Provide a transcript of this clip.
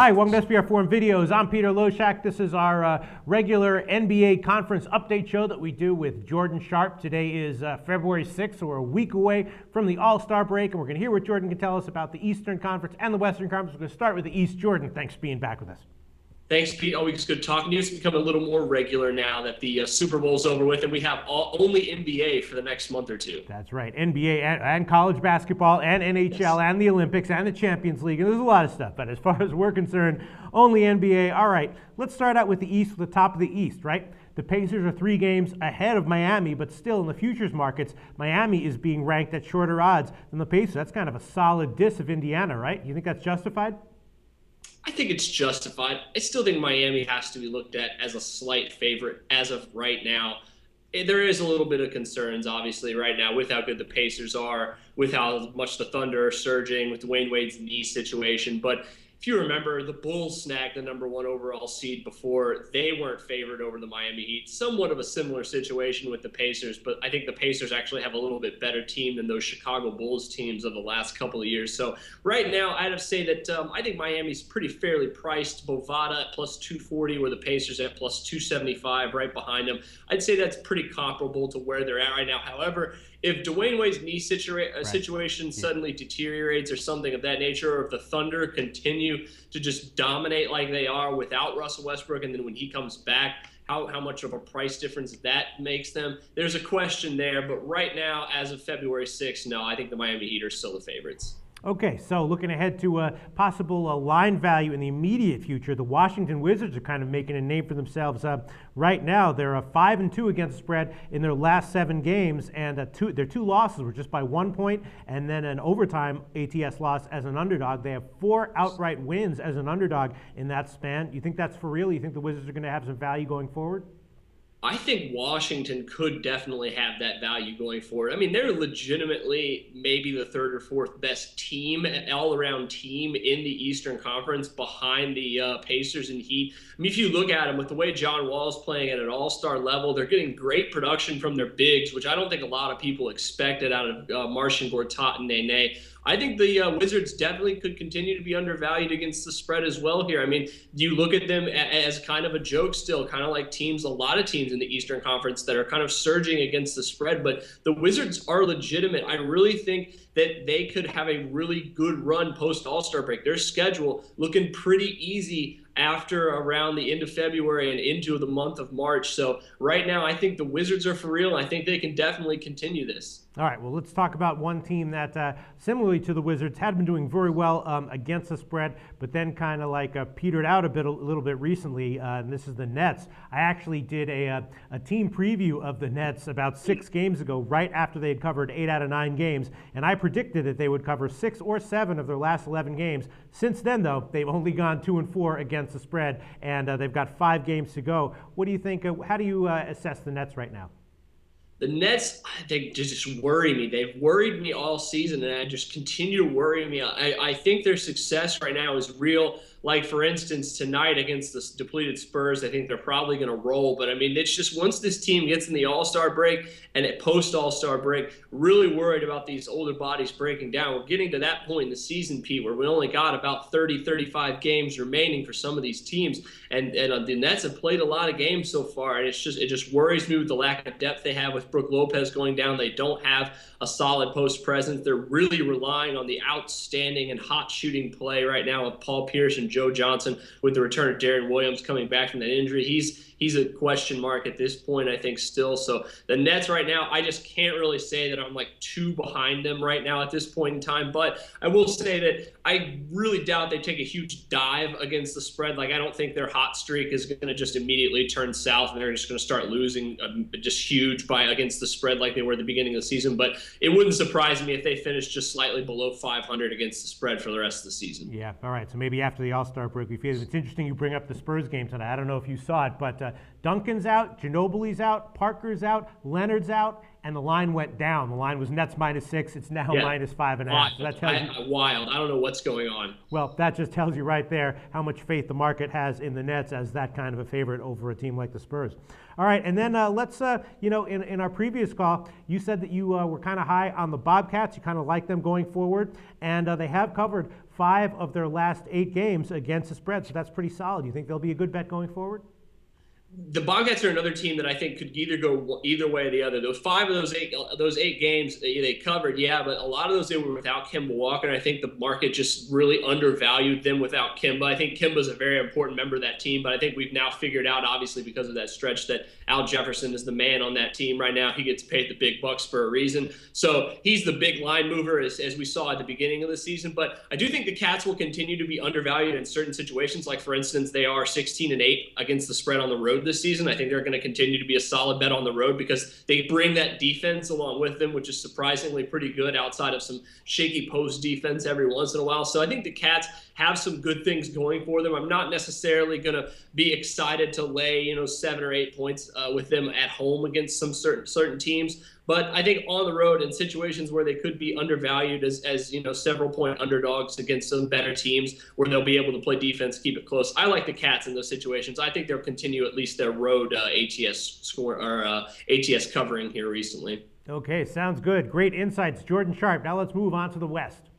Hi, welcome to SBR Forum Videos. I'm Peter Loshak. This is our regular NBA conference update show that we do with Jordan Sharp. Today is February 6th, so we're a week away from the All-Star break, and we're going to hear what Jordan can tell us about the Eastern Conference and the Western Conference. We're going to start with the East. Jordan, thanks for being back with us. Thanks, Pete. Always good talking to you. It's become a little more regular now that the Super Bowl's over with, and we have only NBA for the next month or two. That's right. NBA and college basketball and NHL yes. and the Olympics and the Champions League. And there's a lot of stuff. But as far as we're concerned, only NBA. All right, let's start out with the East, with the top of the East, right? The Pacers are 3 games ahead of Miami, but still in the futures markets, Miami is being ranked at shorter odds than the Pacers. That's kind of a solid diss of Indiana, right? You think that's justified? I think it's justified. I still think Miami has to be looked at as a slight favorite as of right now. There is a little bit of concerns, obviously, right now with how good the Pacers are, with how much the Thunder are surging, with Dwayne Wade's knee situation. But if you remember, the Bulls snagged the #1 overall seed before. They weren't favored over the Miami Heat. Somewhat of a similar situation with the Pacers, but I think the Pacers actually have a little bit better team than those Chicago Bulls teams of the last couple of years. So right now, I'd have to say that I think Miami's pretty fairly priced. Bovada at plus 240, where the Pacers at plus 275 right behind them. I'd say that's pretty comparable to where they're at right now. However, if Dwayne Wade's knee situation suddenly deteriorates or something of that nature, or if the Thunder continue to just dominate like they are without Russell Westbrook, and then when he comes back, how much of a price difference that makes them, there's a question there. But right now, as of February 6th, no, I think the Miami Heat are still the favorites. Okay, so looking ahead to a possible line value in the immediate future, the Washington Wizards are kind of making a name for themselves. Right now, they're 5-2 against the spread in their last 7 games, and their 2 losses were just by 1 point, and then an overtime ATS loss as an underdog. They have 4 outright wins as an underdog in that span. You think that's for real? You think the Wizards are going to have some value going forward? I think Washington could definitely have that value going forward. I mean, they're legitimately maybe the 3rd or 4th best team, all-around team in the Eastern Conference behind the Pacers and Heat. I mean, if you look at them, with the way John Wall's playing at an all-star level, they're getting great production from their bigs, which I don't think a lot of people expected out of Marcin Gortat and Nene. I think the Wizards definitely could continue to be undervalued against the spread as well here. I mean, you look at them as kind of a joke still, kind of like a lot of teams in the Eastern Conference that are kind of surging against the spread, but the Wizards are legitimate. I really think that they could have a really good run post All-Star break. Their schedule looking pretty easy after around the end of February and into the month of March. So right now, I think the Wizards are for real. I think they can definitely continue this. All right, well, let's talk about one team that, similarly to the Wizards, had been doing very well against the spread, but then kind of like petered out a little bit recently, and this is the Nets. I actually did a team preview of the Nets about 6 games ago, right after they had covered 8 out of 9 games, and I predicted that they would cover 6 or 7 of their last 11 games. Since then, though, they've only gone 2-4 against the spread, and they've got 5 games to go. What do you think? How do you assess the Nets right now? The Nets, they just worry me. They've worried me all season, and I just continue to worry me. I think their success right now is real. Like, for instance, tonight against the depleted Spurs, I think they're probably going to roll. But, I mean, it's just once this team gets in the All-Star break and at post-All-Star break, really worried about these older bodies breaking down. We're getting to that point in the season, Pete, where we only got about 30, 35 games remaining for some of these teams. And the Nets have played a lot of games so far, and it just worries me with the lack of depth they have with Brook Lopez going down. They don't have a solid post presence. They're really relying on the outstanding and hot shooting play right now of Paul Pierce and Joe Johnson, with the return of Darren Williams coming back from that injury. He's a question mark at this point, I think, still. So the Nets right now, I just can't really say that I'm like too behind them right now at this point in time. But I will say that I really doubt they take a huge dive against the spread. Like, I don't think their hot streak is going to just immediately turn south and they're just going to start losing just huge against the spread like they were at the beginning of the season. But it wouldn't surprise me if they finish just slightly below 500 against the spread for the rest of the season. Yeah, all right. So maybe after the All-Star break, we feel it's interesting you bring up the Spurs game tonight. I don't know if you saw it, but Duncan's out, Ginobili's out, Parker's out, Leonard's out, and the line went down. The line was Nets -6. It's now minus 5.5. So that tells you, wild. I don't know what's going on. Well, that just tells you right there how much faith the market has in the Nets as that kind of a favorite over a team like the Spurs. All right, and then let's, in our previous call, you said that you were kind of high on the Bobcats. You kind of like them going forward, and they have covered 5 of their last 8 games against the spread, so that's pretty solid. You think they'll be a good bet going forward? The Bobcats are another team that I think could either go either way or the other. Those 5 of those eight games they covered, yeah, but a lot of those they were without Kemba Walker, and I think the market just really undervalued them without Kemba. I think Kemba's a very important member of that team, but I think we've now figured out, obviously because of that stretch, that Al Jefferson is the man on that team right now. He gets paid the big bucks for a reason, so he's the big line mover as we saw at the beginning of the season. But I do think the Cats will continue to be undervalued in certain situations. Like for instance, they are 16-8 against the spread on the road this season. I think they're going to continue to be a solid bet on the road because they bring that defense along with them, which is surprisingly pretty good outside of some shaky post defense every once in a while. So I think the Cats have some good things going for them. I'm not necessarily going to be excited to lay 7 or 8 points with them at home against some certain teams. But I think on the road in situations where they could be undervalued as several point underdogs against some better teams where they'll be able to play defense, keep it close. I like the Cats in those situations. I think they'll continue at least their road ATS score or ATS covering here recently. Okay, sounds good. Great insights, Jordan Sharp. Now let's move on to the West.